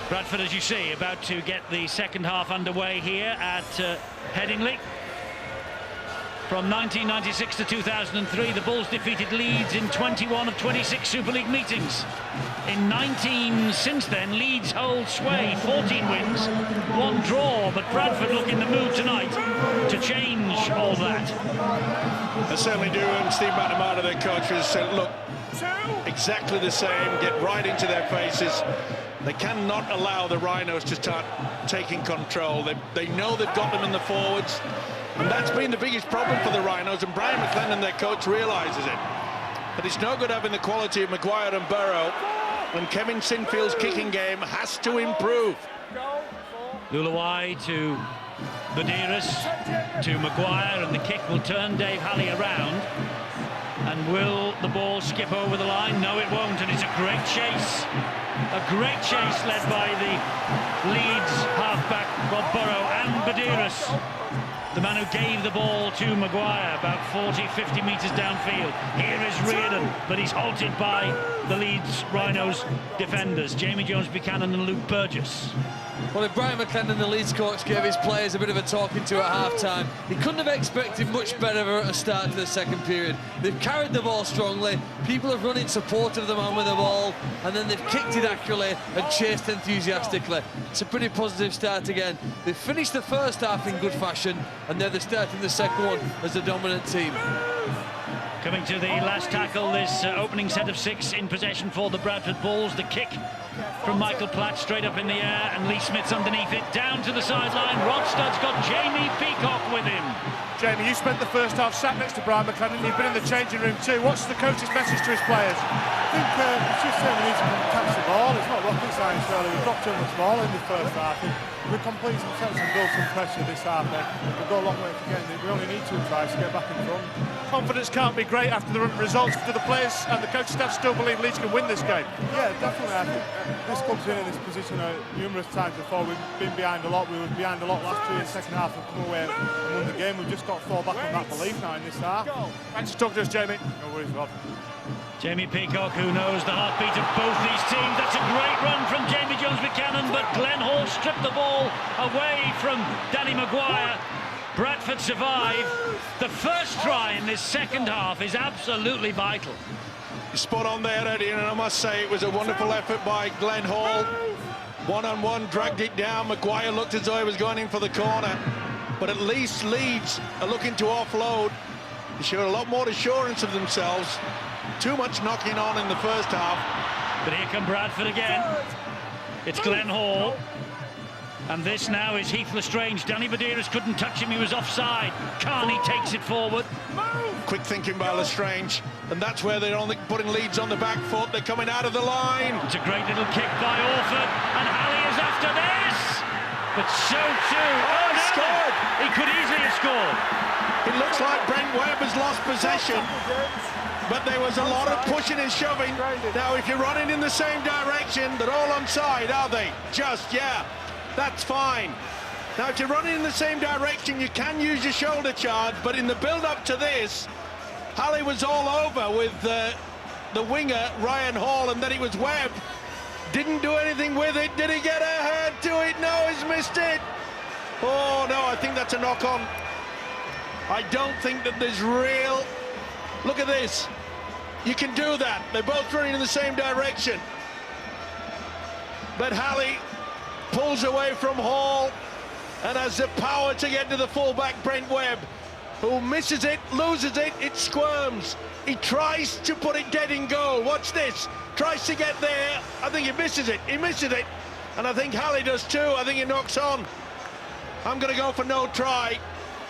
Bradford, as you see, about to get the second half underway here at Headingley. From 1996 to 2003, the Bulls defeated Leeds in 21 of 26 Super League meetings. In 19 since then, Leeds hold sway, 14 wins, 1 draw, but Bradford look in the mood tonight to change all that. They certainly do, and Steve McNamara, their coach, has said, look, exactly the same, get right into their faces. They cannot allow the Rhinos to start taking control. They know they've got them in the forwards, and that's been the biggest problem for the Rhinos, and Brian McLennan, their coach, realises it. But it's no good having the quality of Maguire and Burrow, and Kevin Sinfield's kicking game has to improve. Lulawai to Badiris to Maguire, and the kick will turn Dave Halley around. And will the ball skip over the line? No, it won't, and it's a great chase. A great chase led by the Leeds halfback, Bob Burrow, and Badiris, the man who gave the ball to Maguire about 40-50 metres downfield. Here is Reardon, but he's halted by the Leeds Rhinos defenders, Jamie Jones-Buchanan and Luke Burgess. Well, if Brian McLennan, the Leeds coach, gave his players a bit of a talking to at half-time, he couldn't have expected much better at a start to the second period. They've carried the ball strongly, people have run in support of the man with the ball, and then they've kicked it accurately and chased enthusiastically. It's a pretty positive start again. They've finished the first half in good fashion, and now they're starting the second one as the dominant team. Coming to the last tackle, this opening set of 6 in possession for the Bradford Bulls. The kick from Michael Platt straight up in the air, and Lee Smith's underneath it, down to the sideline. Rodstad's got Jamie Peacock with him. Jamie, you spent the first half sat next to Brian McLennan. You've been in the changing room too. What's the coach's message to his players? I think it's just saying we need to catch the ball. It's not rocket science, really. We've dropped too much ball in the first half. If we complete some sets and build some pressure this half, then we'll go a long way to getting it. We only need 2 tries to get back in front. Confidence can't be great after the results. Do the players and the coaching staff still believe Leeds can win this game? Yeah, definitely. I think this club's been in this position numerous times before. We've been behind a lot. We were behind a lot last year in the second half and come away and won the game. We've just got to fall back on that belief now in this half. Thanks for talking to us, Jamie. No worries, Rob. Jamie Peacock, who knows the heartbeat of both these teams. That's a great run from Jamie Jones-Buchanan, but Glenn Hall stripped the ball away from Danny Maguire. Bradford survive. The first try in this second half is absolutely vital. You're spot on there, Eddie, and I must say it was a wonderful effort by Glenn Hall. One-on-one, dragged it down. Maguire looked as though he was going in for the corner, but at least Leeds are looking to offload. They showed a lot more assurance of themselves. Too much knocking on in the first half. But here come Bradford again. It's Glenn Hall. And this now is Heath Lestrange. Danny Badiris couldn't touch him, he was offside. Carney takes it forward. Quick thinking by Lestrange, and that's where they're putting Leeds on the back foot. They're coming out of the line. It's a great little kick by Orford, and Halley is after this. But so too. Oh, no! Scored! He could easily have scored. It looks like Brent Webb has lost possession, but there was a lot of pushing and shoving. Now, if you're running in the same direction, they're all onside, are they? Just, yeah, that's fine. Now, if you're running in the same direction, you can use your shoulder charge, but in the build-up to this, Halley was all over with the winger, Ryan Hall, and then it was Webb. Didn't do anything with it. Did he get a head to it? No, he's missed it. Oh, no, I think that's a knock-on. I don't think that there's real... Look at this. You can do that. They're both running in the same direction. But Halley pulls away from Hall and has the power to get to the fullback, Brent Webb, who misses it, loses it, it squirms. He tries to put it dead in goal. Watch this. Tries to get there. I think he misses it. He misses it. And I think Halley does too. I think he knocks on. I'm going to go for no try.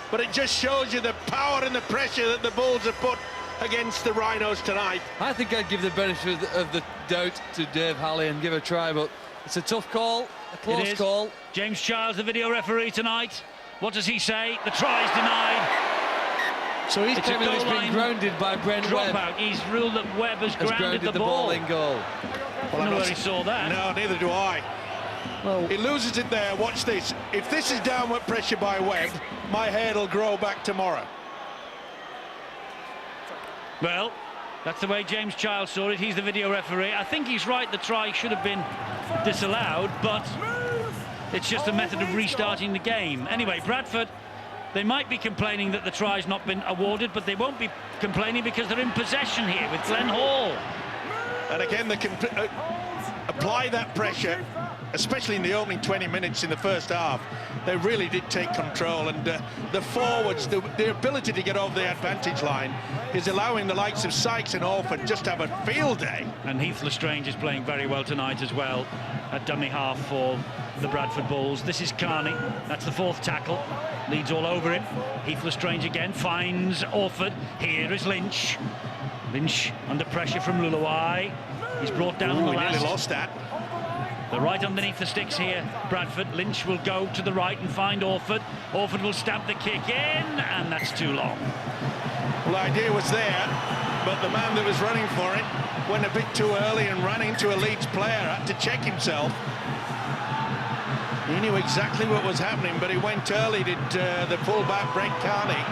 But it just shows you the power and the pressure that the Bulls have put against the Rhinos tonight. I think I'd give the benefit of the doubt to Dave Halley and give a try, but it's a tough call, a close call. James Childs, the video referee tonight. What does he say? The try is denied. So he's been grounded by Brent Webb. Out. He's ruled that Webb has grounded the ball in goal. I don't know where he saw that. No, neither do I. Well, he loses it there. Watch this. If this is downward pressure by Webb, my hair will grow back tomorrow. Well, That's the way James Child saw it. He's the video referee. I think he's right. The try should have been disallowed, but it's just a method of restarting the game. Anyway, Bradford, they might be complaining that the try's not been awarded, but they won't be complaining because they're in possession here with Glenn Hall. And again, they can apply that pressure, especially in the opening 20 minutes in the first half. They really did take control, and the forwards, the ability to get over the advantage line is allowing the likes of Sykes and Orford just to have a field day. And Heath Lestrange is playing very well tonight as well at dummy half for the Bradford Bulls. This is Carney. That's the fourth tackle. Leeds all over him. Heath Lestrange again finds Orford. Here is Lynch. Lynch under pressure from Luluai. He's brought down on the last. Nearly lost that. They're right underneath the sticks here, Bradford. Lynch will go to the right and find Orford. Orford will stab the kick in, and that's too long. Well, the idea was there, but the man that was running for it went a bit too early and ran into a Leeds player, had to check himself. He knew exactly what was happening, but he went early, did the fullback, Brent Carney.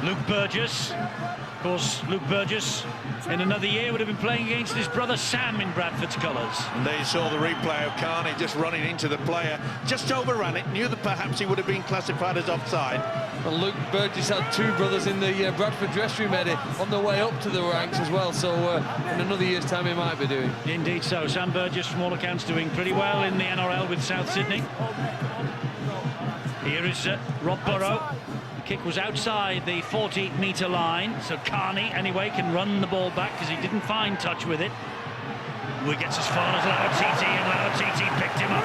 Luke Burgess. Of course, Luke Burgess in another year would have been playing against his brother Sam in Bradford's colours. And there you saw the replay of Carney just running into the player, just overran it, knew that perhaps he would have been classified as offside. Well, Luke Burgess had two brothers in the Bradford dressing room, Eddie, on the way up to the ranks as well, so in another year's time he might be doing. Indeed so. Sam Burgess, from all accounts, doing pretty well in the NRL with South Sydney. Here is Rob Burrow. Kick was outside the 40-metre line, so Carney anyway can run the ball back because he didn't find touch with it. He gets as far as Lauatiti, and Lauatiti picked him up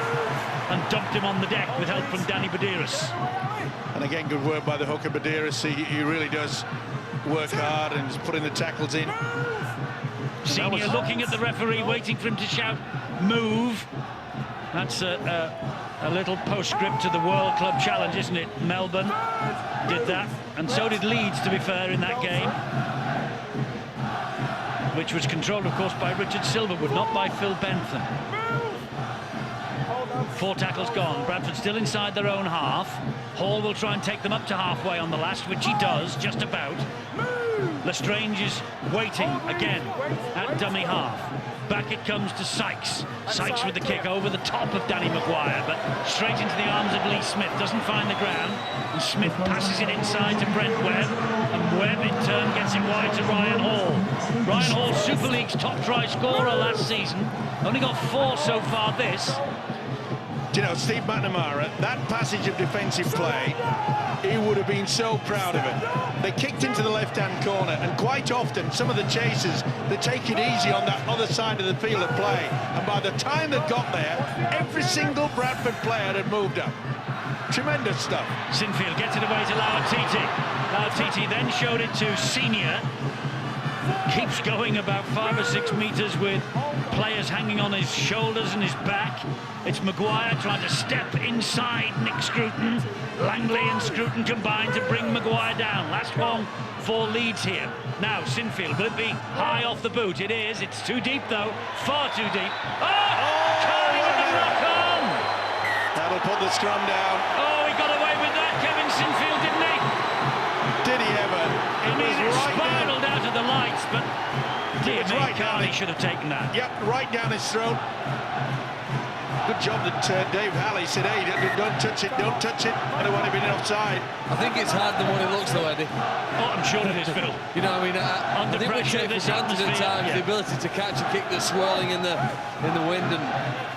and dumped him on the deck with help from Danny Badiris. And again, good work by the hooker Badiris. He really does work hard and is putting the tackles in. Senior looking at the referee, waiting for him to shout, move. That's a little postscript to the World Club Challenge, isn't it? Melbourne did that, and so did Leeds, to be fair, in that game, which was controlled, of course, by Richard Silverwood, not by Phil Bentham. 4 tackles gone. Bradford still inside their own half. Hall will try and take them up to halfway on the last, which he does, just about. Lestrange is waiting again at dummy half. Back it comes to Sykes. Sykes with the kick over the top of Danny Maguire, but straight into the arms of Lee Smith. Doesn't find the ground, and Smith passes it inside to Brent Webb, and Webb in turn gets it wide to Ryan Hall. Ryan Hall, Super League's top try scorer last season, only got 4 so far this. Do you know, Steve McNamara, that passage of defensive play, he would have been so proud of it. They kicked into the left-hand corner, and quite often some of the chasers, they take it easy on that other side of the field of play, and by the time they got there, every single Bradford player had moved up. Tremendous stuff. Sinfield gets it away to Lauatiti. Lauatiti then showed it to Senior. Keeps going about 5 or 6 metres with players hanging on his shoulders and his back. It's Maguire trying to step inside Nick Scruton. Langley and Scruton combine to bring Maguire down. Last one for Leeds here. Now Sinfield, will it be high off the boot? It is. It's too deep though. Far too deep. Carney with the knock on! That'll put the scrum down. Oh, he got away with that, Kevin Sinfield, didn't he? Did he ever? It spiralled out of the lights, but dear me, right Carney should have taken that. Yep, right down his throat. Good job that Dave Halley said, hey, don't touch it, don't touch it. I don't want to be offside. I think it's harder than what it looks though, Eddie. Oh, I'm sure it is, Phil. You know, I mean, I think we take for granted at times the ability to catch a kick that's swirling in the wind and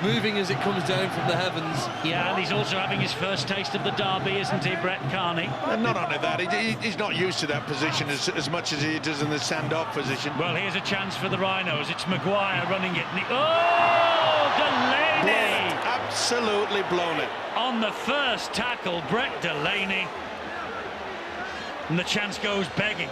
moving as it comes down from the heavens. Yeah, and he's also having his first taste of the derby, isn't he, Brett Carney? And not only that, he's not used to that position as much as he does in the stand-off position. Well, here's a chance for the Rhinos. It's Maguire running it. Oh, Delaney! Absolutely blown it. On the first tackle, Brett Delaney. And the chance goes begging.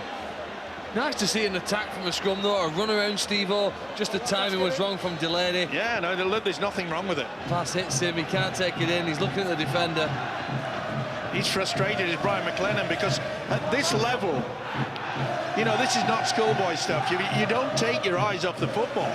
Nice to see an attack from a scrum though, a run around Steve-O. Just the timing was wrong from Delaney. Yeah, no, there's nothing wrong with it. Pass hits him, he can't take it in, he's looking at the defender. He's frustrated as Brian McLennan because at this level, you know, this is not schoolboy stuff. You don't take your eyes off the football.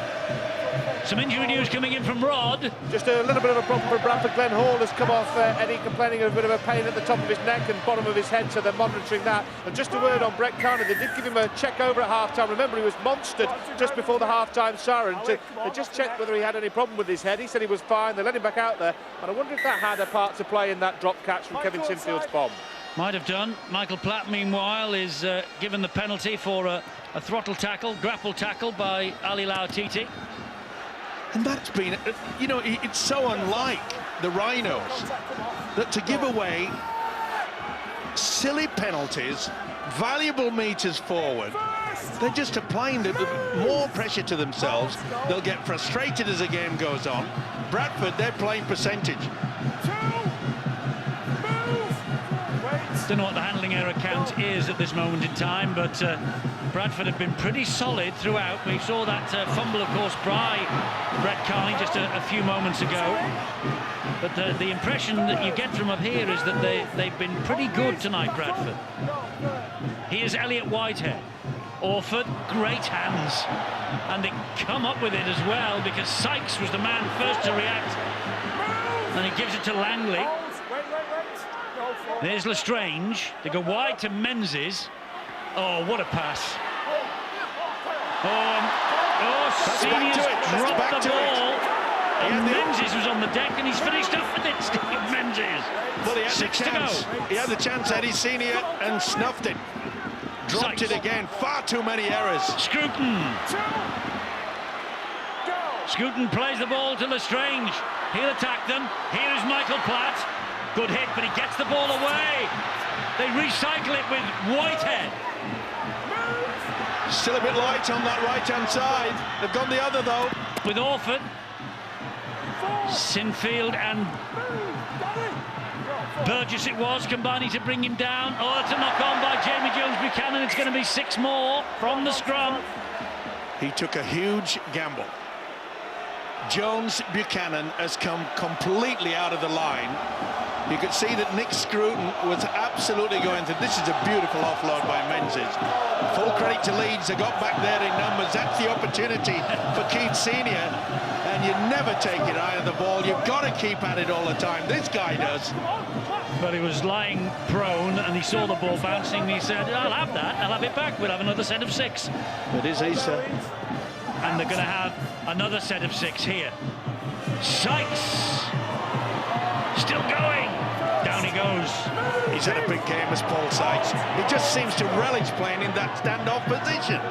Some injury news coming in from Rod. Just a little bit of a problem for Bradford. Glenn Hall has come off, Eddie complaining of a bit of a pain at the top of his neck and bottom of his head, so they're monitoring that. And just a word on Brett Carney, they did give him a check over at half-time. Remember, he was monstered just before the half-time siren. They just checked whether he had any problem with his head. He said he was fine. They let him back out there. And I wonder if that had a part to play in that drop catch from Kevin Sinfield's bomb. Might have done. Michael Platt, meanwhile, is given the penalty for a throttle tackle, grapple tackle by Ali Lautiti. And that's been, you know, it's so unlike the Rhinos that to give away silly penalties, valuable meters forward, they're just applying more pressure to themselves. They'll get frustrated as the game goes on. Bradford, they're playing percentage. Don't know what the handling error count is at this moment in time, but Bradford have been pretty solid throughout. We saw that fumble, of course, by Brett Carney just a few moments ago. But the impression that you get from up here is that they've been pretty good tonight, Bradford. Here's Elliot Whitehead. Orford, great hands. And they come up with it as well, because Sykes was the man first to react. And he gives it to Langley. There's Lestrange. They go wide to Menzies. Oh, what a pass. Seniors dropped the ball. And Menzies was on the deck, and he's finished up with it, Steve Menzies. Well, he had 6 the chance. to go. He had the chance, Eddie Senior, and snuffed it. Dropped it again. Far too many errors. Scruton. Scruton plays the ball to Lestrange. He'll attack them. Here is Michael Platt. Good hit, but he gets the ball away. They recycle it with Whitehead. Still a bit light on that right-hand side. They've gone the other, though. With Orford. Sinfield and Burgess it was, combining to bring him down. Oh, it's a knock-on by Jamie Jones-Buchanan. It's going to be 6 more from the scrum. He took a huge gamble. Jones-Buchanan has come completely out of the line. You could see that Nick Scruton was absolutely going to... This is a beautiful offload by Menzies. Full credit to Leeds. They got back there in numbers. That's the opportunity for Keith Senior. And you never take your eye on the ball. You've got to keep at it all the time. This guy does. But he was lying prone and he saw the ball bouncing and he said, I'll have that. I'll have it back. We'll have another set of 6. It is he, sir. And they're going to have another set of 6 here. Sykes. Still going. Down he goes. He's had a big game as Paul Sykes. He just seems to relish playing in that standoff position.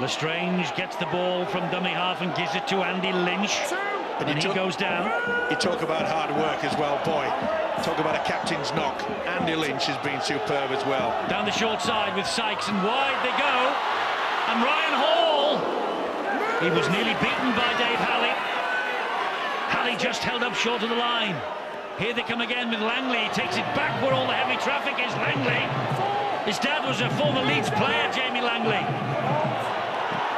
Lestrange gets the ball from dummy half and gives it to Andy Lynch. And he goes down. You talk about hard work as well, boy. Talk about a captain's knock. Andy Lynch has been superb as well. Down the short side with Sykes, and wide they go. And Ryan Hall. He was nearly beaten by Dave Halley. Halley just held up short of the line. Here they come again with Langley. He takes it back where all the heavy traffic is. Langley. His dad was a former Leeds player, Jamie Langley.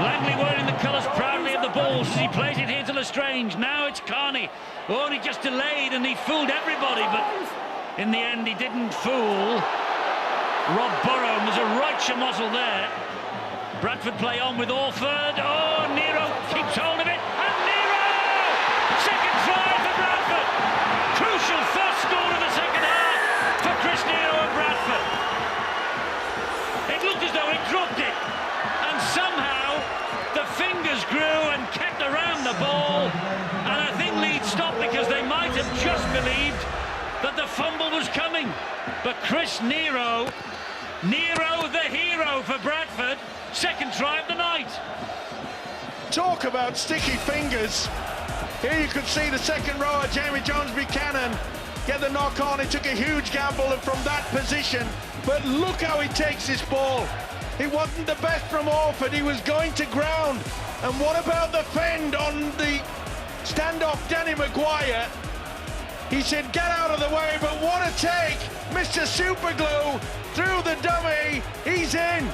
Langley wearing the colours proudly of the Bulls as he plays it here to Lestrange. Now it's Carney. Oh, and he just delayed and he fooled everybody, but in the end he didn't fool Rob Burrow. There's a right chamozzle there. Bradford play on with Orford. Oh, Nero keeps hold of it. And Nero! Second try for Bradford. Crucial first score of the second half for Chris Nero and Bradford. It looked as though he dropped it. And somehow the fingers grew and kept around the ball. And I think Leeds stopped because they might have just believed that the fumble was coming. But Chris Nero the hero for Bradford. Second try of the night. Talk about sticky fingers. Here you could see the second rower, Jamie Jones-Buchanan, get the knock on. He took a huge gamble from that position. But look how he takes this ball. He wasn't the best from Orford. He was going to ground. And what about the fend on the standoff, Danny Maguire? He said, get out of the way, but what a take. Mr. Superglue through the dummy. He's in.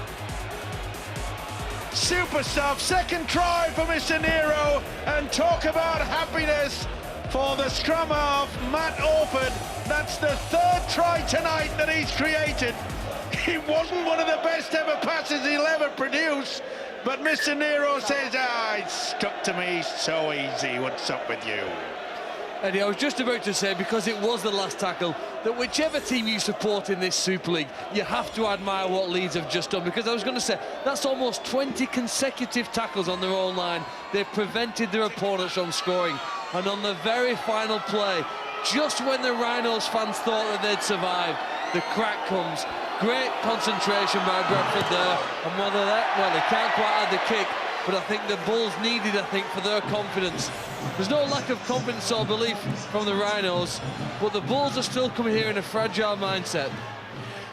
Super stuff. Second try for Mr. Nero. And talk about happiness for the scrum half, Matt Orford. That's the 3rd try tonight that he's created. He wasn't one of the best ever passes he'll ever produce, But Mr. Nero says, it's stuck to me so easy. What's up with you? Eddie, I was just about to say, because it was the last tackle, that whichever team you support in this Super League, you have to admire what Leeds have just done, because I was going to say, that's almost 20 consecutive tackles on their own line. They've prevented their opponents from scoring. And on the very final play, just when the Rhinos fans thought that they'd survived, the crack comes. Great concentration by Bradford there, and whether they can't quite add the kick, but I think the Bulls needed, for their confidence. There's no lack of confidence or belief from the Rhinos, but the Bulls are still coming here in a fragile mindset.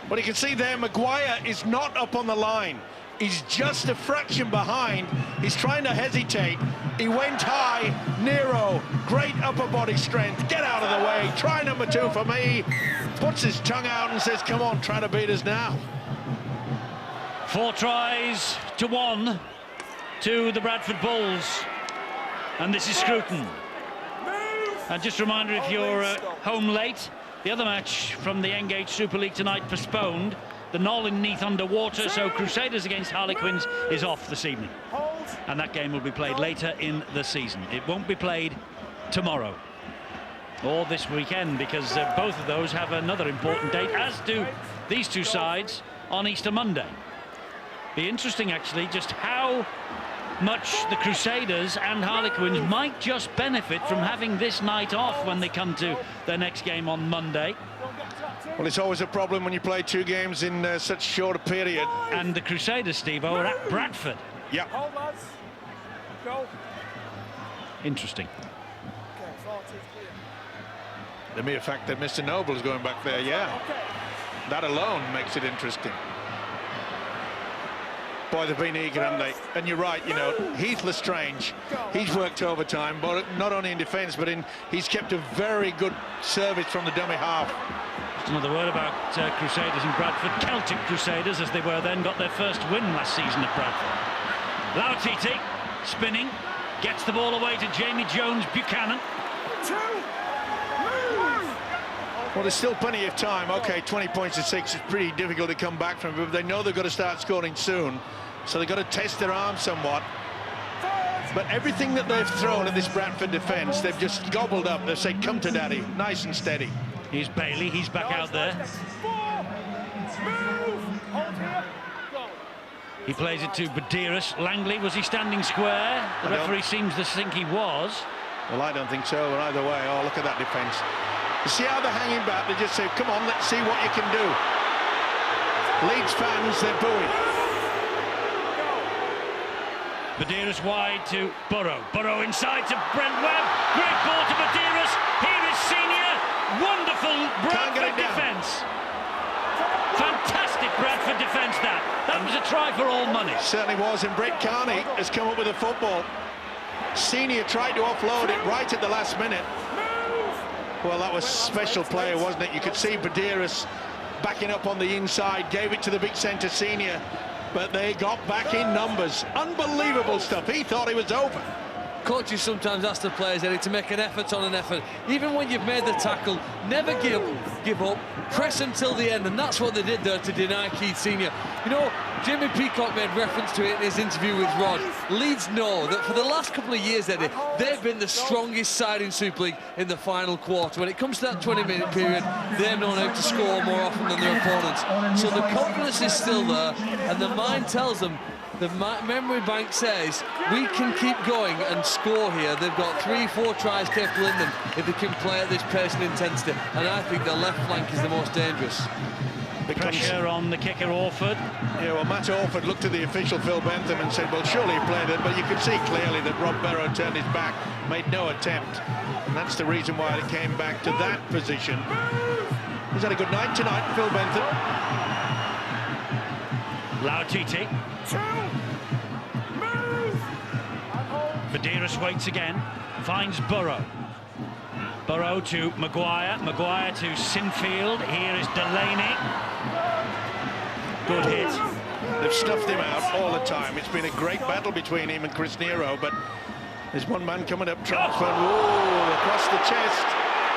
Well, you can see there, Maguire is not up on the line. He's just a fraction behind. He's trying to hesitate. He went high. Nero, great upper body strength. Get out of the way. Try number 2 for me. Puts his tongue out and says, come on, try to beat us now. 4 tries to 1 to the Bradford Bulls. And this is Scruton. And just a reminder, if you're home late, the other match from the Engage Super League tonight postponed. The Knoll in Neath underwater, so Crusaders against Harlequins is off this evening. And that game will be played later in the season. It won't be played tomorrow or this weekend, because both of those have another important date, as do these two sides on Easter Monday. Be interesting, actually, just how much the Crusaders and Harlequins might just benefit from having this night off when they come to their next game on Monday. Well, it's always a problem when you play 2 games in such a short a period. And the Crusaders, Steve, are at Bradford. Yeah. Interesting. The mere fact that Mr. Noble's going back there, yeah. That alone makes it interesting. Boy, they've been eager, haven't they? And you're right, you know, Heath Lestrange, he's worked overtime, but not only in defence, but he's kept a very good service from the dummy half. Just another word about Crusaders and Bradford. Celtic Crusaders, as they were then, got their first win last season at Bradford. Lautiti, spinning, gets the ball away to Jamie Jones-Buchanan. Well, there's still plenty of time. Okay, 20 points to 6 is pretty difficult to come back from, but they know they've got to start scoring soon, so they've got to test their arm somewhat. But everything that they've thrown at this Bradford defence, they've just gobbled up. They've said, come to daddy, nice and steady. Here's Bailey, he's back out there. He plays it to Badiris. Langley, was he standing square? The referee seems to think he was. Well, I don't think so, but either way, oh, look at that defence. You see how they're hanging back? They just say, come on, let's see what you can do. Leeds fans, they're booing. Badiris wide to Burrow. Burrow inside to Brent Webb. Great ball to Badiris. Here is Senior. Wonderful Bradford defence. Fantastic Bradford defence, that. That was a try for all money. Certainly was, and Brett Carney has come up with a football. Senior tried to offload it right at the last minute. Well, that was special player, wasn't it? You could see Badiris backing up on the inside, gave it to the big centre Senior, but they got back in numbers. Unbelievable stuff. He thought he was over. Coaches sometimes ask the players, Eddie, to make an effort on an effort. Even when you've made the tackle, never give up, press until the end, and that's what they did there to deny Keith Senior. You know, Jimmy Peacock made reference to it in his interview with Rod. Leeds know that for the last couple of years, Eddie, they've been the strongest side in Super League in the final quarter. When it comes to that 20-minute period, they've known how to score more often than their opponents. So the confidence is still there, and the mind tells them, the memory bank says, we can keep going and score here. They've got 3-4 tries capable in them if they can play at this pace and intensity. And I think the left flank is the most dangerous. Pressure on the kicker, Orford. Yeah, well, Matt Orford looked at the official Phil Bentham and said, well, surely he played it, but you could see clearly that Rob Barrow turned his back, made no attempt. And that's the reason why it came back to that position. He's had a good night tonight, Phil Bentham. Lautiti. Badiris waits again, finds Burrow. Burrow to Maguire, Maguire to Sinfield. Here is Delaney. Good hit. They've stuffed him out all the time. It's been a great battle between him and Chris Nero, but there's one man coming up, transferred. Whoa, across the chest,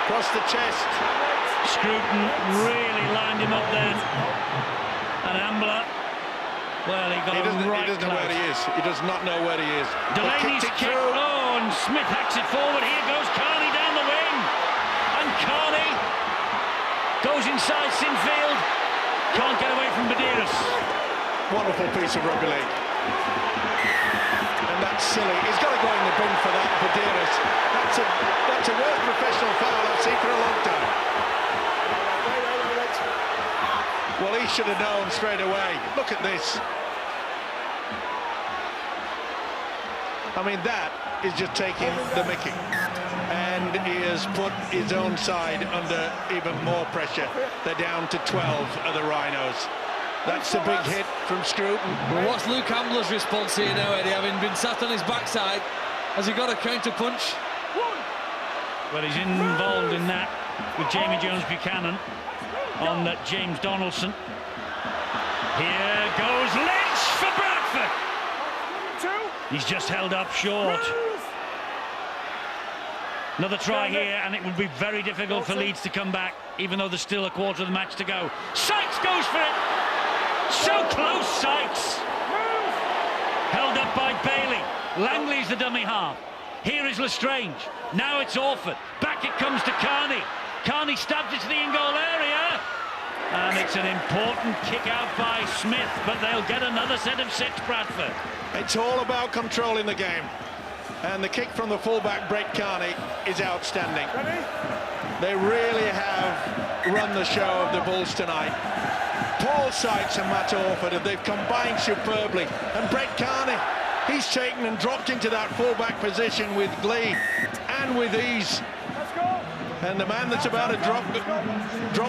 across the chest. Scruton really lined him up then. And Ambler Well, he doesn't know where he is. He does not know where he is. Delaney's kick. Oh, and Smith hacks it forward. Here goes Carney down the wing. And Carney goes inside Sinfield. Can't get away from Medeiros. Wonderful piece of rugby league. And that's silly. He's got to go in the bin for that, Medeiros. That's a worst professional foul I've seen for a long time. Well, he should have known straight away. Look at this. I mean, that is just taking the mickey. And he has put his own side under even more pressure. They're down to 12 of the Rhinos. That's a big hit from Scruton. Well, what's Luke Ambler's response here now, Eddie? Having been sat on his backside, has he got a counter-punch? Well, he's involved in that with Jamie Jones-Buchanan on James Donaldson. Here goes Lynch for Bradford. He's just held up short. Another try here, and it would be very difficult for Leeds to come back, even though there's still a quarter of the match to go. Sykes goes for it. So close, Sykes. Held up by Bailey. Langley's the dummy half. Here is Lestrange. Now it's Orford. Back it comes to Carney. Carney stabs it to the in-goal area. And it's an important kick out by Smith, but they'll get another set of 6, Bradford. It's all about controlling the game. And the kick from the fullback, Brett Carney, is outstanding. They really have run the show of the Bulls tonight. Paul Sykes and Matt Orford, they've combined superbly. And Brett Carney, he's taken and dropped into that fullback position with glee and with ease. And the man that's about to drop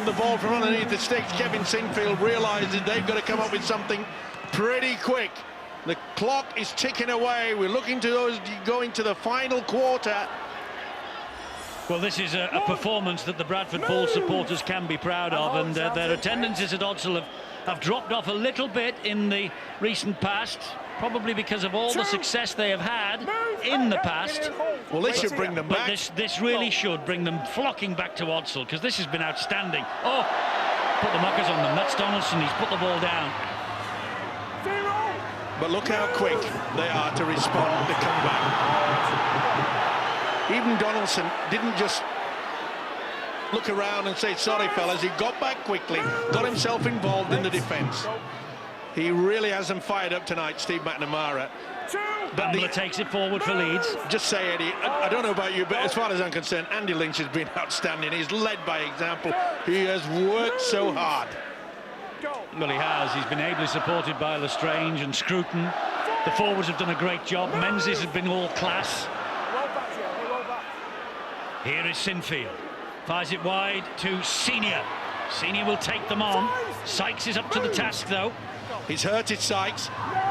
the ball from underneath the sticks, Kevin Sinfield, realises they've got to come up with something pretty quick. The clock is ticking away. We're looking to go into the final quarter. Well, this is a performance that the Bradford Bulls supporters can be proud of, and their attendances at Odsal have dropped off a little bit in the recent past, probably because of all the success they have had in the past. Well, this should bring them back. But this really should bring them flocking back to Odsal, because this has been outstanding. Oh, put the muckers on them. That's Donaldson. He's put the ball down. But look how quick they are to respond, to come back. Even Donaldson didn't just look around and say, sorry, fellas. He got back quickly, got himself involved in the defence. He really has them fired up tonight, Steve McNamara. But Ambler takes it forward for Leeds. Just say, Eddie, I don't know about you, but as far as I'm concerned, Andy Lynch has been outstanding. He's led by example. He has worked so hard. Well, he has. He's been ably supported by Lestrange and Scruton. The forwards have done a great job. Menzies has been all class. Here is Sinfield. Fires it wide to Senior. Senior will take them on. Sykes is up to the task, though. He's hurted Sykes.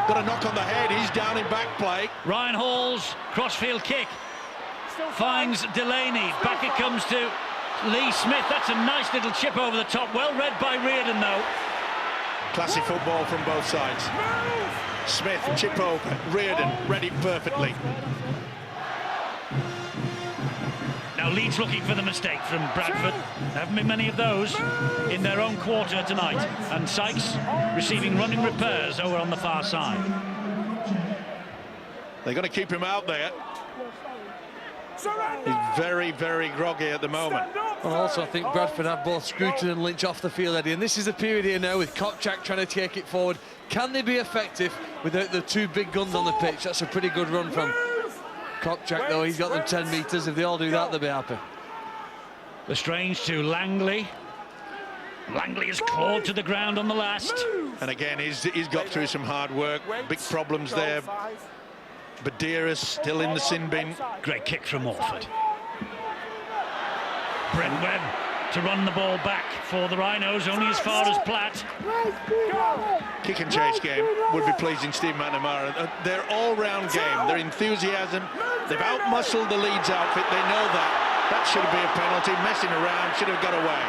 Got a knock on the head. He's down in back play. Ryan Hall's crossfield kick finds Delaney. Back it comes to Lee Smith. That's a nice little chip over the top. Well read by Reardon, though. Classy football from both sides. Smith, chip over. Reardon read it perfectly. Now Leeds looking for the mistake from Bradford. There haven't been many of those in their own quarter tonight. And Sykes receiving running repairs over on the far side. They're going to keep him out there. He's very, very groggy at the moment. And also, I think Bradford have both Scruton and Lynch off the field, Eddie. And this is a period here now with Kopchak trying to take it forward. Can they be effective without the two big guns on the pitch? That's a pretty good run from Kopchak, though. He's got them 10 metres. If they all do that, they'll be happy. Lestrange to Langley. Langley is clawed to the ground on the last. And again, he's got through some hard work. Big problems there. Medeiros still in the sin bin. Great kick from Orford. Brent Webb to run the ball back for the Rhinos, only as far as Platt. Kick and chase game would be pleasing Steve McNamara. Their all-round game, their enthusiasm, they've out-muscled the Leeds outfit, they know that. That should be a penalty, messing around, should have got away.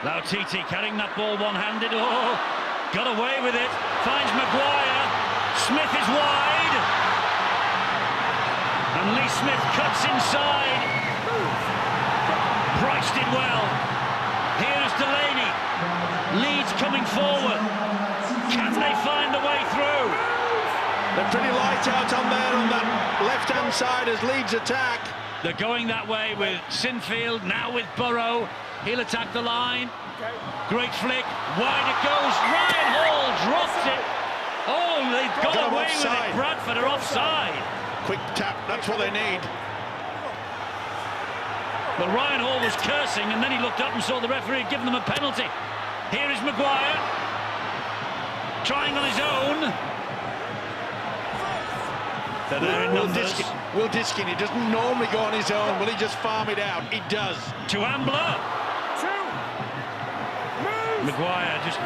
Lautiti carrying that ball one-handed, oh, got away with it, finds Maguire, Smith is wide, and Lee Smith cuts inside. Bryce did well. Here's Delaney. Leeds coming forward. Can they They're pretty light out on there on that left-hand side as Leeds attack. They're going that way with Sinfield, now with Burrow. He'll attack the line. Great flick, wide it goes. Ryan Hall drops it. Oh, they've got away with it. Bradford are offside. Quick tap, that's what they need. Well, Ryan Hall was cursing, and then he looked up and saw the referee had given them a penalty. Here is Maguire, trying on his own. Will Diskin, he doesn't normally go on his own. Will he just farm it out? He does. To Ambler. Maguire just...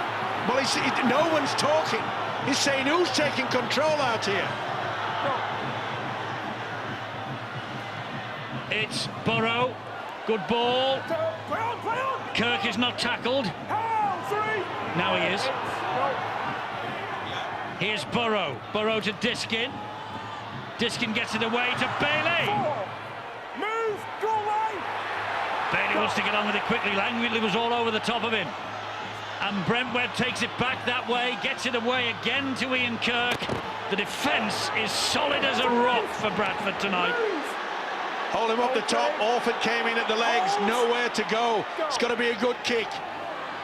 Well, no one's talking. He's saying who's taking control out here. It's Burrow. Good ball. Kirk is not tackled. Now he is. Here's Burrow. Burrow to Diskin. Diskin gets it away to Bailey. Bailey wants to get on with it quickly. Langley was all over the top of him. And Brent Webb takes it back that way, gets it away again to Ian Kirk. The defence is solid as a rock for Bradford tonight. Hold him up the top. Orford came in at the legs. Nowhere to go. It's got to be a good kick.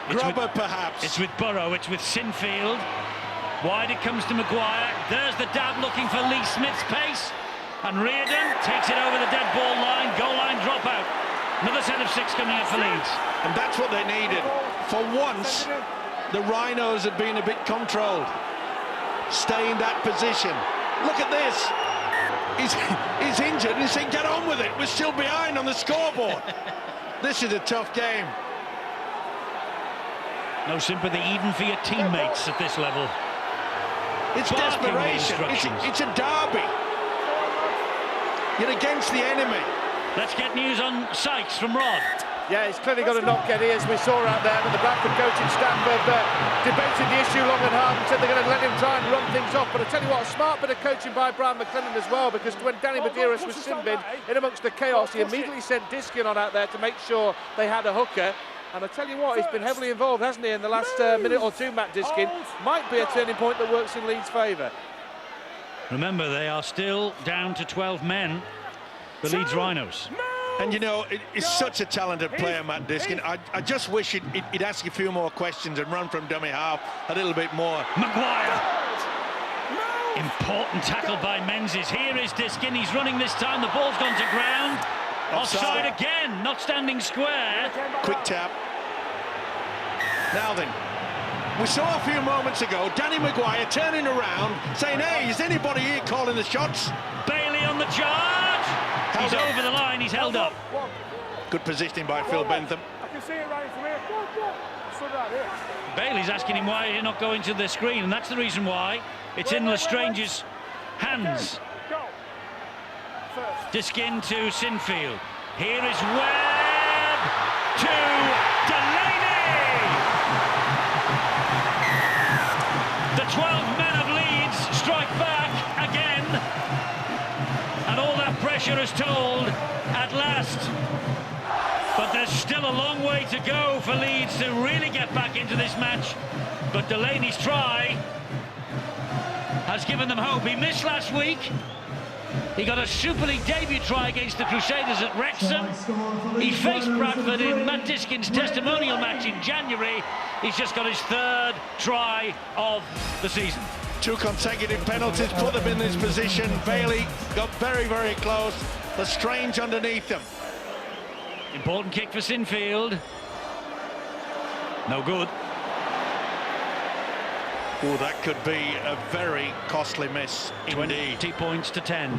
Grubber, perhaps. It's with Burrow. It's with Sinfield. Wide it comes to Maguire. There's the dab looking for Lee Smith's pace. And Reardon takes it over the dead ball line. Goal line dropout. Another set of 6 coming up for Leeds. And that's what they needed. For once, the Rhinos have been a bit controlled. Stay in that position. Look at this. He's injured and he's saying, get on with it. We're still behind on the scoreboard. This is a tough game. No sympathy even for your teammates at this level. It's Barking desperation. It's a derby. You're against the enemy. Let's get news on Sykes from Rod. Yeah, he's clearly got a knock, Eddie, as we saw out there, but the Bradford coaching staff have debated the issue long and hard and said they're going to let him try and run things off. But I tell you what, a smart bit of coaching by Brian McLennan as well, because when Danny Medeiros was sin-binned in amongst the chaos, he immediately sent Diskin on out there to make sure they had a hooker. And I tell you what, he's been heavily involved, hasn't he, in the last minute or two, Matt Diskin. Might be a turning point that works in Leeds' favour. Remember, they are still down to 12 men, the Leeds Rhinos. And you know, he's such a talented player, Matt Diskin. I just wish he'd ask a few more questions and run from dummy half a little bit more. Maguire. Important tackle by Menzies. Here is Diskin. He's running this time. The ball's gone to ground. Offside again. Not standing square. Quick tap. Now then, we saw a few moments ago Danny Maguire turning around, saying, hey, is anybody here calling the shots? Bailey on the charge. He's over the line, he's held up. Good positioning by Phil Bentham. I can see it right from here. Stood right here. Bailey's asking him why he's not going to the screen, and that's the reason why. It's in Lestrange's hands. Diskin to Sinfield. Here is Webb to Delaney. The 12 men of Leeds strike back again. And all that pressure is told at last. But there's still a long way to go for Leeds to really get back into this match. But Delaney's try has given them hope. He missed last week. He got a Super League debut try against the Crusaders at Wrexham. He faced Bradford in Matt Diskin's testimonial match in January. He's just got his 3rd try of the season. 2 consecutive penalties put them in this position. Bailey got very, very close. Lestrange underneath them. Important kick for Sinfield. No good. Oh, that could be a very costly miss indeed. 20 points to 10.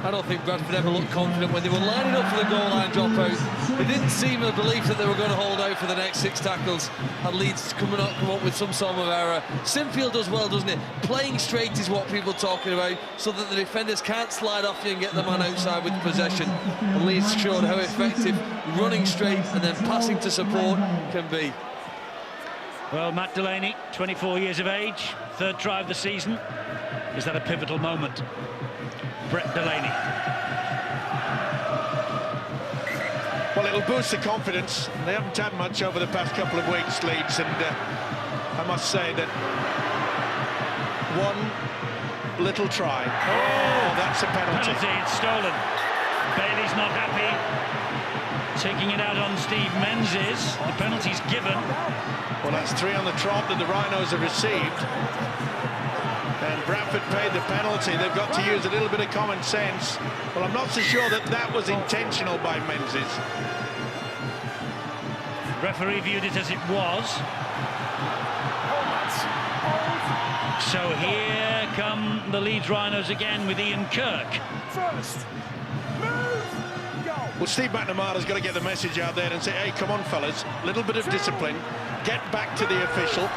I don't think Bradford ever looked confident when they were lining up for the goal line dropout. They didn't seem a belief that they were going to hold out for the next 6 tackles, and Leeds come up with some sort of error. Sinfield does well, doesn't it? Playing straight is what people are talking about, so that the defenders can't slide off you and get the man outside with possession. And Leeds showed how effective running straight and then passing to support can be. Well, Matt Delaney, 24 years of age, 3rd try of the season. Is that a pivotal moment? Brett Delaney. Well, it'll boost the confidence. They haven't had much over the past couple of weeks, Leeds, and I must say that little try. Oh, that's a penalty. It's stolen. Bailey's not happy. Taking it out on Steve Menzies. The penalty's given. Well, that's 3 on the trot that the Rhinos have received. And Bradford paid the penalty. They've got to use a little bit of common sense. Well, I'm not so sure that that was intentional by Menzies. Referee viewed it as it was. So here come the Leeds Rhinos again with Ian Kirk. Well, Steve McNamara's got to get the message out there and say, hey, come on, fellas, little bit of discipline. Get back to the official.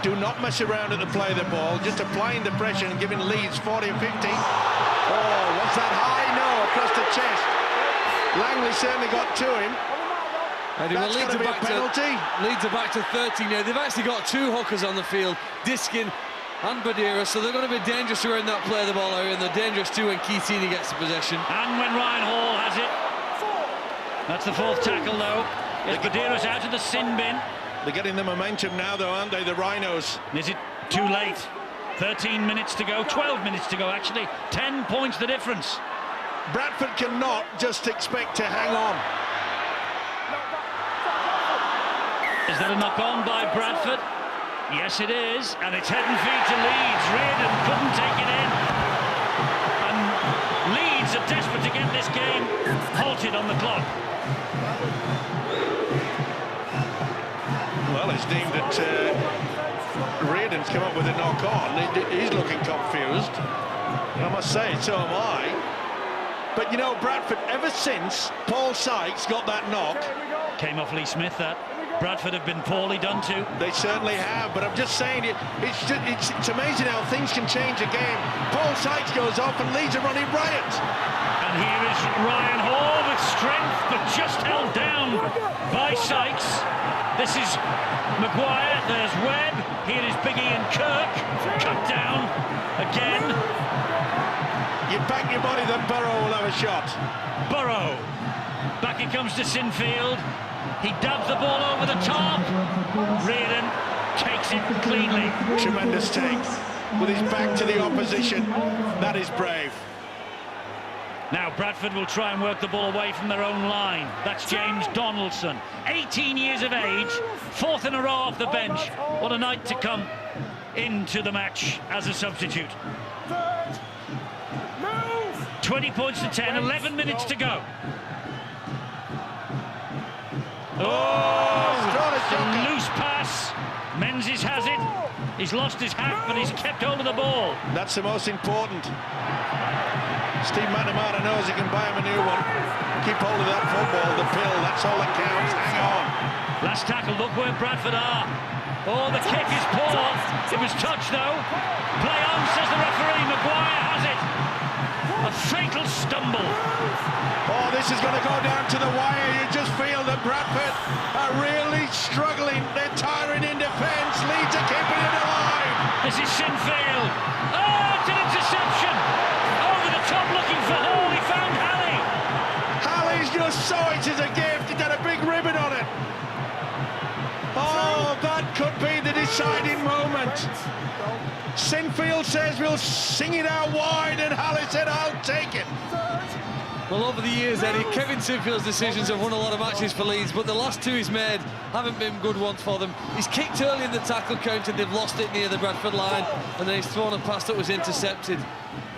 Do not mess around at the play of the ball. Just applying the pressure and giving Leeds 40 or 50. Oh, was that high? No, across the chest. Langley certainly got to him. That's going to be a penalty. Leeds are back to 30 now. They've actually got 2 hookers on the field, Diskin and Badira, so they're going to be dangerous around that play of the ball area, and they're dangerous too when Keitini gets the possession. And when Ryan Hall has it. That's the 4th tackle, though. Badira's out of the sin bin. They're getting the momentum now, though, aren't they, the Rhinos? Is it too late? 13 minutes to go, 12 minutes to go, actually. 10 points the difference. Bradford cannot just expect to hang on. Is that a knock-on by Bradford? Yes, it is, and it's head and feet to Leeds. Reardon couldn't take it in. And Leeds are desperate to get this game halted on the clock. Well, it's deemed that Reardon's come up with a knock-on. He's looking confused. I must say, so am I. But, you know, Bradford, ever since Paul Sykes got that knock... Came off Lee Smith, that. Bradford have been poorly done to. They certainly have, but I'm just saying, it's amazing how things can change a game. Paul Sykes goes off and Leeds are running riot. And here is Ryan Hall with strength, but just held down by Sykes. This is Maguire, there's Webb, here is Big Ian Kirk, cut down again. You back your body, then Burrow will have a shot. Burrow, back it comes to Sinfield. He dabs the ball over the top. Reardon takes it cleanly. Tremendous take. With his back to the opposition. That is brave. Now Bradford will try and work the ball away from their own line. That's James Donaldson, 18 years of age, 4th in a row off the bench. What a night to come into the match as a substitute. 20 points to 10, 11 minutes to go. Oh, loose pass. Menzies has it. He's lost his hat, but he's kept hold of the ball. That's the most important. Steve McNamara knows he can buy him a new one. Keep hold of that football, the pill, that's all that counts. Hang on. Last tackle, look where Bradford are. Oh, the kick is poor. It was touched, though. Play on, says the referee. Maguire has it. A fatal stumble. Oh, this is going to go down to the wire. You just feel that Bradford are really struggling. They're tiring in defence. Leeds are keeping it alive. This is Sinfield. Oh, it's an interception. Over the top looking for Hall. He found Halley. Halley's just saw it as a gift. He's got a big ribbon on it. Oh, that could be the deciding moment. Sinfield says we'll sing it out wide, and Halley said, I'll take it. Well, over the years, Eddie, Kevin Sinfield's decisions have won a lot of matches for Leeds, but the last 2 he's made haven't been good ones for them. He's kicked early in the tackle count and they've lost it near the Bradford line, and then he's thrown a pass that was intercepted.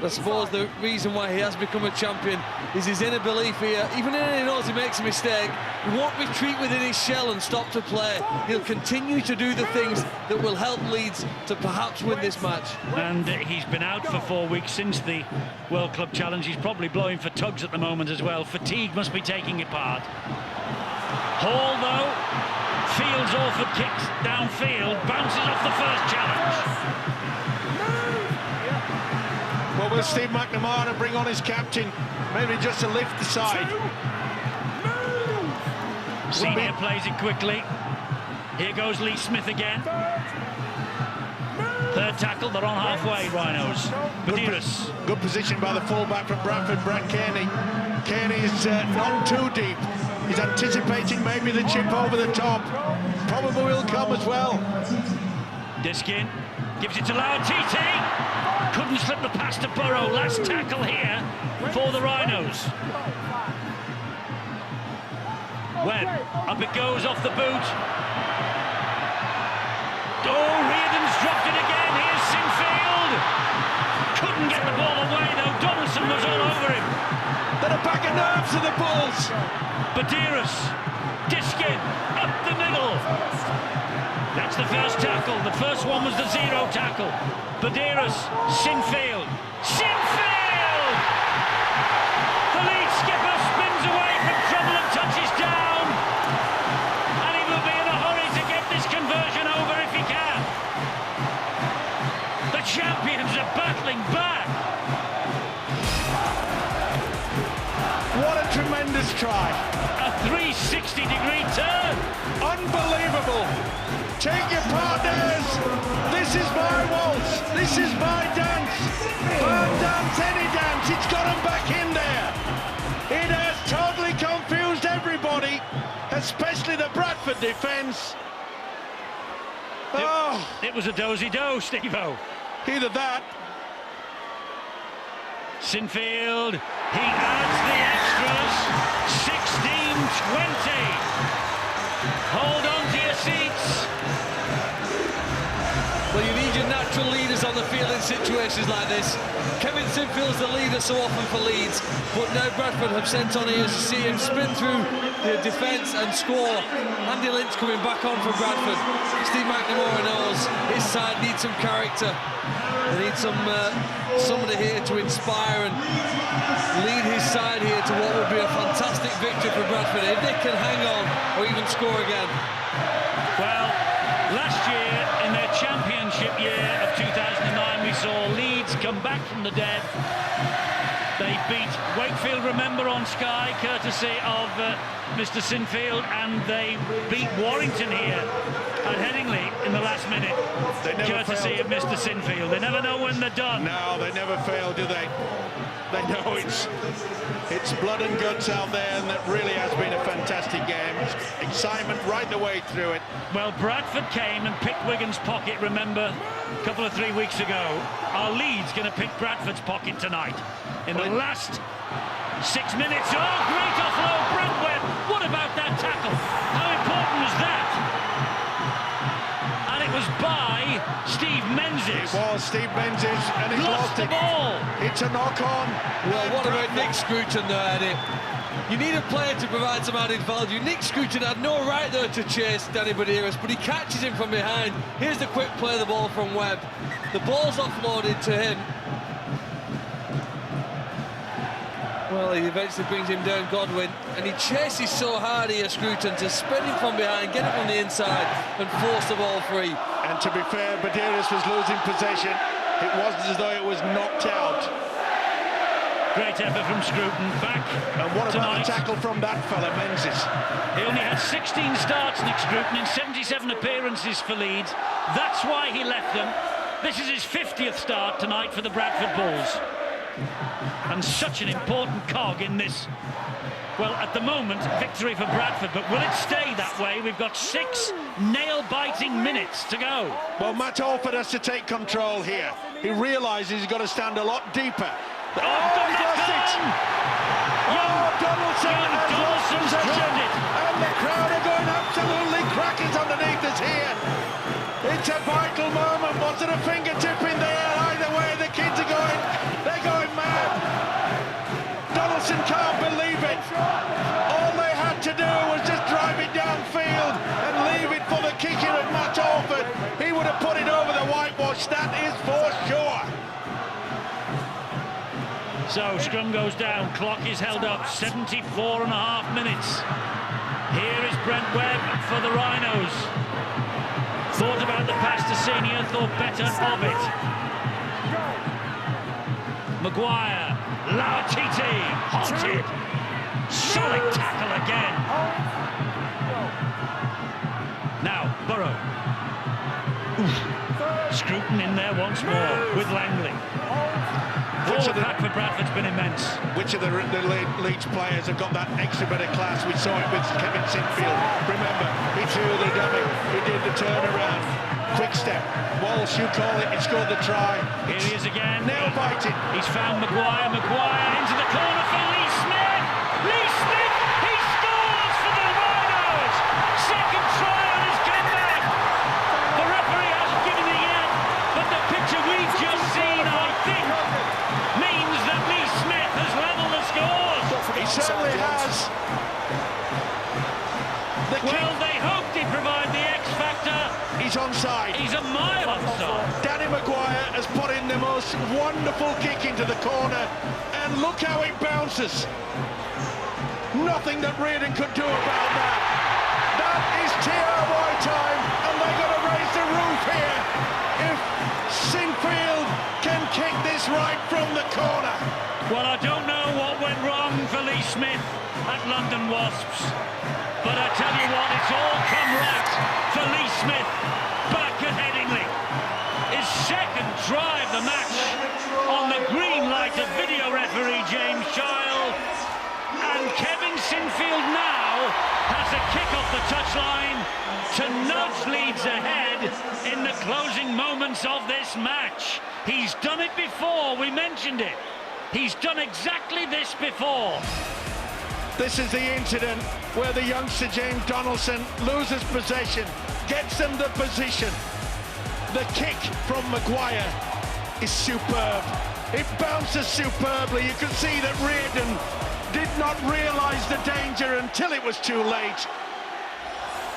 I suppose the reason why he has become a champion is his inner belief here. Even when he knows he makes a mistake, he won't retreat within his shell and stop to play. He'll continue to do the things that will help Leeds to perhaps win this match. And he's been out for 4 weeks since the World Club Challenge. He's probably blowing for tugs at the moment as well. Fatigue must be taking it part. Hall, though, Fields Orford kicks downfield, bounces off the first challenge. Well, will Steve McNamara bring on his captain? Maybe just to lift the side. Senior plays it quickly. Here goes Lee Smith again. 3rd tackle, they're on halfway, Rhinos. Badiris. Good position by the fullback from Bradford, Brad Kearney. Kearney is not too deep. He's anticipating maybe the chip over the top. Probably will come as well. Diskin gives it to Lauer TT. couldn't slip the pass to Burrow. Last tackle here for the Rhinos. Webb, up it goes off the boot. Oh, Reardon's dropped it again. Here's Sinfield. Couldn't get the ball away though. Donaldson was all over him. They're a pack of nerves to the Bulls. Badiris, Diskin, up the middle. That's the first tackle. The first one was the zero tackle. Badiris, Sinfield. Sinfield! The lead skipper spins away from trouble and touches down. And he will be in a hurry to get this conversion over if he can. The champions are battling back. What a tremendous try. A 360-degree turn. Unbelievable. Take your partners. This is my waltz. This is my dance. Bird dance, any dance. It's got them back in there. It has totally confused everybody, especially the Bradford defence. Oh, It was a dozy-do, Steve-O. either that. Sinfield, he adds the extras. 16-20. Hold on to your seats. Well, you need your natural leaders on the field in situations like this. Kevin Sinfield's the leader so often for Leeds, but now Bradford have sent on here to see him spin through the defence and score. Andy Lynch coming back on for Bradford. Steve McNamara knows his side needs some character. They need somebody here to inspire and lead his side here to what would be a fantastic victory for Bradford if they can hang on or even score again. Well, last year, in their championship year of 2009, we saw Leeds come back from the dead. They beat Wakefield, remember, on Sky, courtesy of Mr. Sinfield, and they beat Warrington here at Headingley in the last minute, courtesy of Mr. Sinfield. They never know when they're done. No, they never fail, do they? They know it's blood and guts out there, and that really has been a fantastic game. Excitement right the way through it. Well, Bradford came and picked Wigan's pocket, remember, a couple of 3 weeks ago. Are Leeds going to pick Bradford's pocket tonight? In the last 6 minutes. Oh, great offload, Brent Webb. What about that tackle? How important was that? And it was by Steve Menzies. It was Steve Menzies, and he's Lost lost the it. ball. It's a knock-on. Well, what about Nick Scruton there, Eddie? You need a player to provide some added value. Nick Scruton had no right there to chase Danny Badiris, but he catches him from behind. Here's the quick play of the ball from Webb. The ball's offloaded to him. Well, he eventually brings him down, Godwin, and he chases so hard here, Scruton, to spin him from behind, get him on the inside, and force the ball free. And to be fair, Badiris was losing possession. It wasn't as though it was knocked out. Great effort from Scruton, back And what about tonight. the tackle from that fella, Menzies? He only had 16 starts, Nick Scruton, in 77 appearances for Leeds. That's why he left them. This is his 50th start tonight for the Bradford Bulls. And such an important cog in this, well, at the moment, victory for Bradford, but will it stay that way? We've got 6 nail-biting minutes to go. Well, Matt Alford has to take control here. He realises he's got to stand a lot deeper. Oh, he's lost it! Donaldson has lost Donaldson's possession, dropped it. and the crowd are going absolutely crackers underneath us here. It's a vital moment. Was it a fingertip in there? Either way, the kids are going, they're going mad. Donaldson can't believe it. All they had to do was just drive it downfield and leave it for the kicker of Matt Alford. He would have put it over the whitewash, that is for sure. So scrum goes down, clock is held up, 74.5 minutes. Here is Brent Webb for the Rhinos. Thought about the pass to Senior, thought better of it. Maguire, Lauatiti, halted. Solid tackle again. Now, Burrow. Scruton in there once more with Langley. Forward pack for Bradford's been immense. Which of the Leeds players have got that extra bit of class? We saw it with Kevin Sinfield. Remember, he threw the dummy, he did the turnaround. Quick step. Walsh, you call it, he scored the try. Here he is again. Nail biting. He's found Maguire. Maguire into the corner for Lee Smith. Lee Smith, he scores for the Rhinos. Second try on his comeback. The referee hasn't given it yet, but the picture we've just seen, I think, means that Lee Smith has levelled the scores. He certainly has. Well, they hoped he'd provide the X factor. He's onside. He's a mile onside. Danny Maguire has put in the most wonderful kick into the corner, and look how it bounces. Nothing that Reardon could do about that. That is TRY time, and they're going to raise the roof here if Sinfield can kick this right from the corner. Well, I don't know what went wrong for Lee Smith at London Wasps, but I tell you what, it's all come right for Lee Smith back at Headingley. His second try of the match on the green light of video referee James Child, and Kevin Sinfield now has a kick off the touchline to nudge Leeds ahead in the closing moments of this match. He's done it before, we mentioned it. He's done exactly this before. This is the incident where the youngster James Donaldson loses possession, gets them the position. The kick from Maguire is superb. It bounces superbly. You can see that Reardon did not realise the danger until it was too late.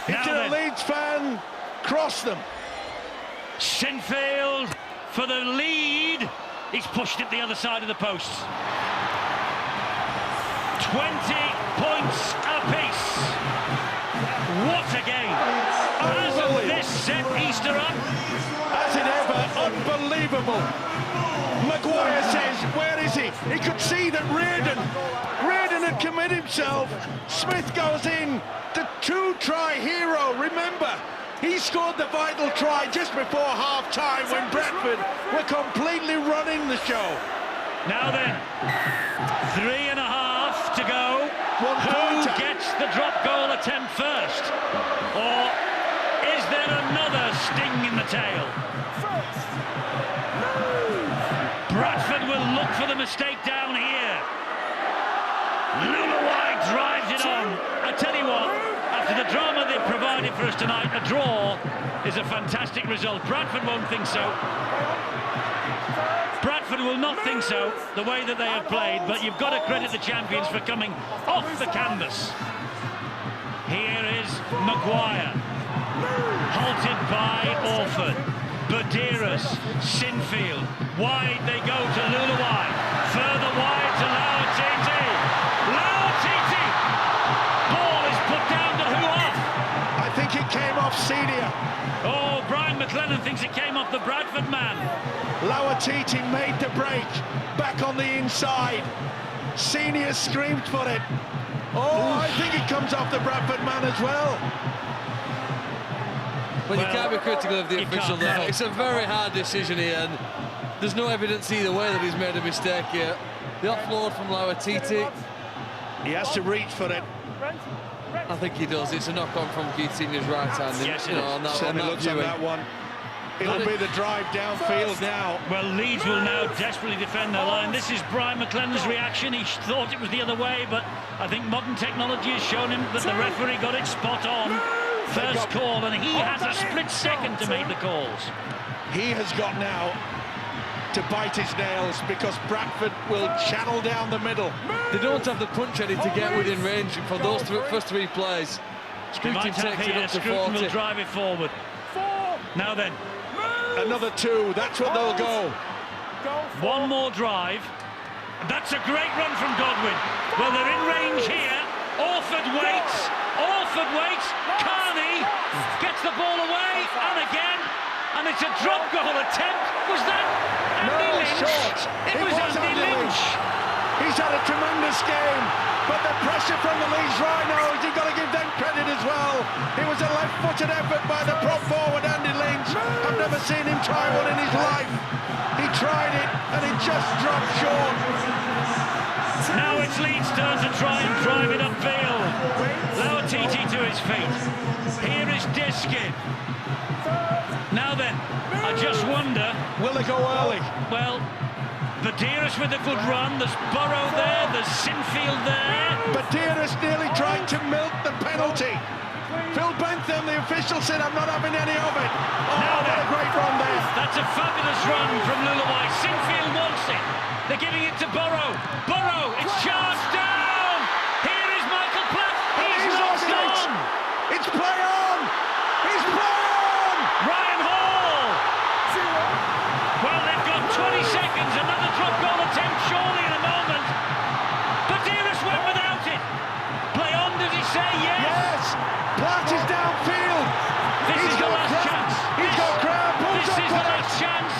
Into the Leeds fan, cross them. Sinfield for the lead. He's pushed it the other side of the posts. 20 points apiece. What a game. Hasn't this set Easter up? Has it ever? Unbelievable. Maguire says, where is he? He could see that Reardon had committed himself. Smith goes in, the two-try hero, remember. He scored the vital try just before half-time when Bradford were completely running the show. Now then, 3.5 to go. Who gets the drop goal attempt first? Or is there another sting in the tail? Bradford will look for the mistake down here. Lulawai drives it on. I tell you what, after the drama they've provided for us tonight, a draw is a fantastic result. Bradford won't think so. Bradford will not think so, the way that they have played, but you've got to credit the champions for coming off the canvas. Here is Maguire, halted by Orford. Badiras, Sinfield, wide they go to Lulawai, further wide to Lauatiti. Lauatiti! Ball is put down to who off? I think it came off Senior. Oh, Brian McLennan thinks it came off the Bradford man. Lauatiti made the break, back on the inside. Senior screamed for it. Oh, I think it comes off the Bradford man as well. Well, you can't be critical of the official there. It's a very hard decision here, and there's no evidence either way that he's made a mistake here. The offload from Lauatiti. He has to reach for it. I think he does. It's a knock-on from Keatinga's right hand. Yes, it is. On that, Certainly on that looks viewing. on that one. It'll be the drive downfield now. Well, Leeds will now desperately defend their line. This is Brian McLennan's reaction. He thought it was the other way, but I think modern technology has shown him that the referee got it spot on. First call, and he has a split second to make the calls. He has got now to bite his nails because Bradford will channel down the middle. They don't have the punch ready to get within range for those first three plays. Scruton takes it up to 40. Will drive it forward. Now then, another two, that's what they'll go. One more drive. That's a great run from Godwin. Well, they're in range here. Orford waits. Carney gets the ball away, and again, and it's a drop goal attempt. Was that Andy Lynch? Short. It was Andy Lynch. He's had a tremendous game, but the pressure from the Leeds Rhinos, you've got to give them credit as well. It was a left-footed effort by the prop forward Andy Lynch. I've never seen him try one in his life. He tried it, and it just dropped short. Now it's Leeds' turn to try and drive it upfield. Lauatiti to his his feet. Here is Diskin. Now then, I just wonder... Will they go early? Well, Badiris with a good run. There's Burrow there, there's Sinfield there. Badiris nearly trying to milk the penalty. Phil Bentham, the official, said, I'm not having any of it. Oh, Now what a great run there. That's a fabulous run from Lulawai. Sinfield wants it. They're giving it to Burrow. Burrow, it's charged down. Here is Michael Platt. He's lost on. It's play on. It's play on. Ryan Hall. Well, they've got 20 seconds. Another drop goal attempt, surely in a moment. Badiris went without it. Play on, does he say? Yes. Yes. Platt is downfield. This is the last chance. He's got crowd. This is the last chance.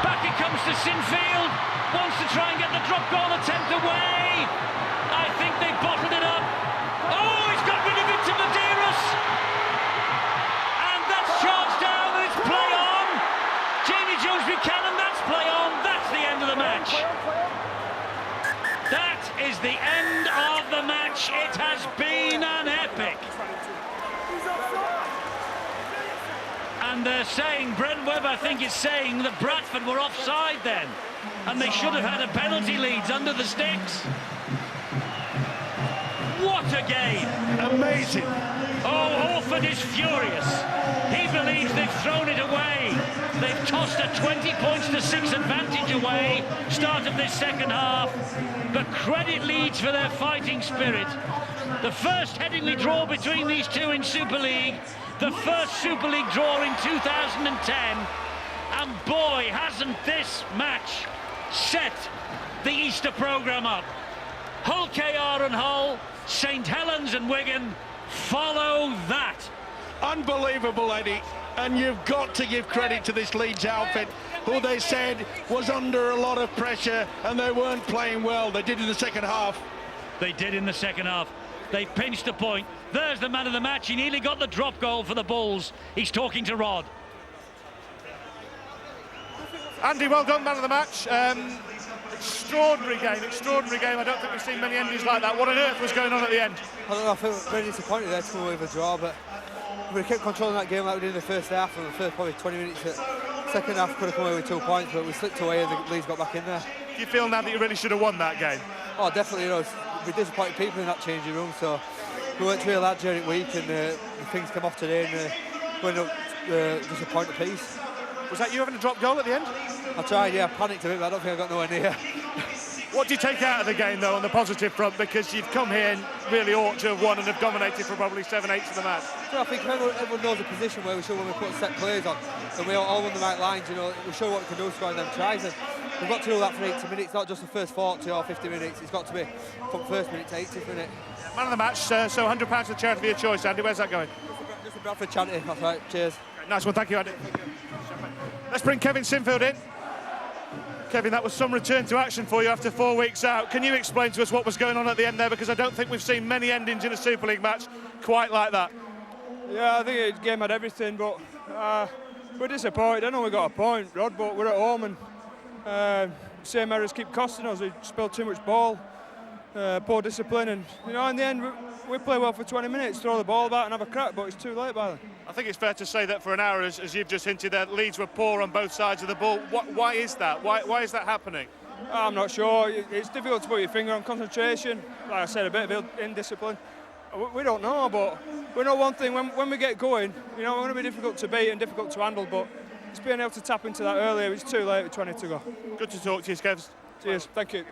Back it comes to Sinfield. Wants to try and get the drop goal attempt away. I think they bottled it up. Oh, he's got rid of it to Badiris. And that's charged down and it's play on. Jamie Jones Buchanan, that's play on. That's the end of the match. That is the end of the match. It has been an epic. And they're saying, Brent Webb, I think, is saying that Bradford were offside then. And they should have had a penalty leads under the sticks. What a game! Amazing. Oh, Orford is furious. He believes they've thrown it away. They've tossed a 20 points to 6 advantage away, start of this second half. But credit Leeds for their fighting spirit. The first Headingley draw between these two in Super League, the first Super League draw in 2010. And boy, hasn't this match set the Easter programme up. Hull KR and Hull, St Helens and Wigan follow that. Unbelievable, Eddie. And you've got to give credit to this Leeds outfit, who they said was under a lot of pressure and they weren't playing well. They did in the second half. They did in the second half. They pinched a point. There's the man of the match. He nearly got the drop goal for the Bulls. He's talking to Rod. Andy, well done, man of the match. Extraordinary game. I don't think we've seen many endings like that. What on earth was going on at the end? I don't know, I feel very disappointed there to come away with a draw, but we kept controlling that game like we did in the first half, and the first probably 20 minutes. Second half could have come away with 2 points, but we slipped away and the Leeds got back in there. Do you feel now that you really should have won that game? Oh, definitely, you know, we disappointed people in that changing room, so we worked real hard during the week, and things came off today, and we ended up disappointed piece. Was that you having a drop goal at the end? I tried, yeah, I panicked a bit, but I don't think I got nowhere near. What do you take out of the game, though, on the positive front? Because you've come here and really ought to have won and have dominated for probably 7/8 of the match. So I think everyone knows the position where we show when we put set plays on, and we all on the right lines, you know, we show what we can do scoring them tries, and we've got to do that for 80 minutes, not just the first 40 or 50 minutes, it's got to be from first minute to 80th minute. Man of the match, so £100 to charity of your choice, Andy, where's that going? Just a Bradford charity, that's right, cheers. Nice one, thank you, Andy. Let's bring Kevin Sinfield in. Kevin, that was some return to action for you after 4 weeks out. Can you explain to us what was going on at the end there? Because I don't think we've seen many endings in a Super League match quite like that. Yeah, I think the game had everything, but we're disappointed. I know we got a point, Rod, but we're at home, and same errors keep costing us. We spilled too much ball, poor discipline, and you know, in the end, we play well for 20 minutes, throw the ball back and have a crack, but it's too late by then. I think it's fair to say that for an hour, as you've just hinted, that Leeds were poor on both sides of the ball. Why is that? Why is that happening? I'm not sure. It's difficult to put your finger on concentration. Like I said, a bit of indiscipline. We don't know, but we know one thing. When we get going, you know, we're going to be difficult to beat and difficult to handle, but it's being able to tap into that earlier. It's too late with 20 to go. Good to talk to you, Skevs. Cheers. Thank you.